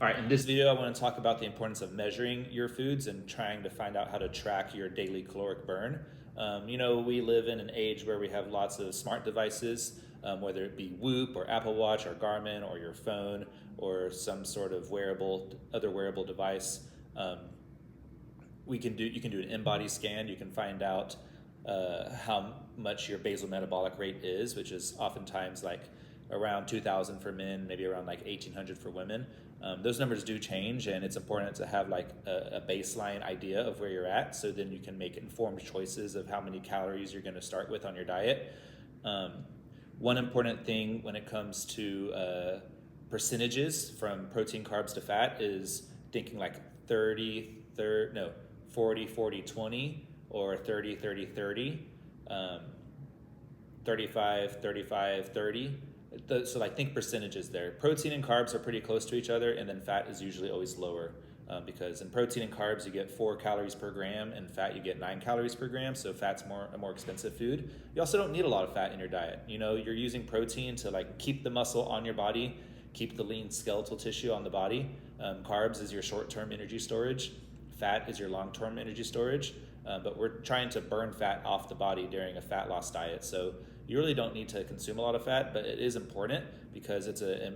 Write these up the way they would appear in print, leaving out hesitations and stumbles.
All right, in this video, I want to talk about the importance of measuring your foods and trying to find out how to track your daily caloric burn. We live in an age where we have lots of smart devices, whether it be Whoop or Apple Watch or Garmin or your phone or some sort of other wearable device. You can do an in-body scan. You can find out how much your basal metabolic rate is, which is oftentimes like around 2,000 for men, maybe around like 1,800 for women. Those numbers do change, and it's important to have like a baseline idea of where you're at, so then you can make informed choices of how many calories you're going to start with on your diet. One important thing when it comes to percentages from protein, carbs to fat is thinking like 40, 40, 20, or 30, 30, 30, 35, 35, 30. So like think percentages there. Protein and carbs are pretty close to each other, and then fat is usually always lower because in protein and carbs you get 4 calories per gram, and fat you get 9 calories per gram. So fat's a more expensive food. You also don't need a lot of fat in your diet. You're using protein to like keep the muscle on your body, keep the lean skeletal tissue on the body. Carbs is your short-term energy storage. Fat is your long-term energy storage. But we're trying to burn fat off the body during a fat loss diet. So you really don't need to consume a lot of fat, but it is important because it's an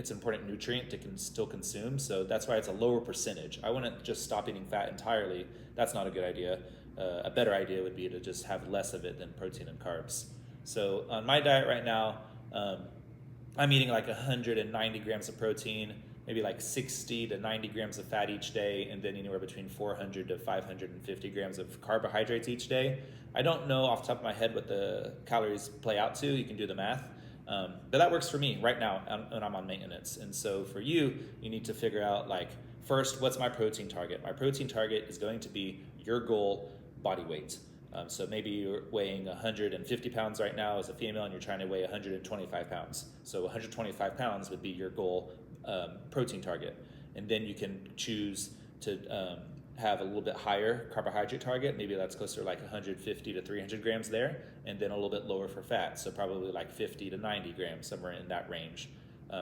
important nutrient to still consume. So that's why it's a lower percentage. I wouldn't just stop eating fat entirely. That's not a good idea. A better idea would be to just have less of it than protein and carbs. So on my diet right now, I'm eating like 190 grams of protein, maybe like 60 to 90 grams of fat each day, and then anywhere between 400 to 550 grams of carbohydrates each day. I don't know off the top of my head what the calories play out to. You can do the math. But that works for me right now when I'm on maintenance. And so for you, you need to figure out like, first, what's my protein target? My protein target is going to be your goal body weight. So maybe you're weighing 150 pounds right now as a female and you're trying to weigh 125 pounds. So 125 pounds would be your goal protein target. And then you can choose to have a little bit higher carbohydrate target. Maybe that's closer to like 150 to 300 grams there, and then a little bit lower for fat. So probably like 50 to 90 grams, somewhere in that range.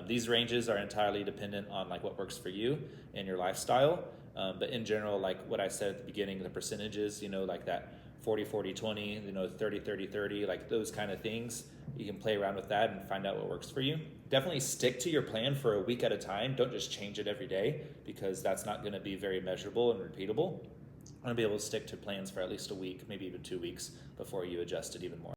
These ranges are entirely dependent on like what works for you and your lifestyle. But in general, like what I said at the beginning, the percentages, like that 40, 40, 20, 30, 30, 30, like those kind of things. You can play around with that and find out what works for you. Definitely stick to your plan for a week at a time. Don't just change it every day because that's not going to be very measurable and repeatable. I want to be able to stick to plans for at least a week, maybe even 2 weeks before you adjust it even more.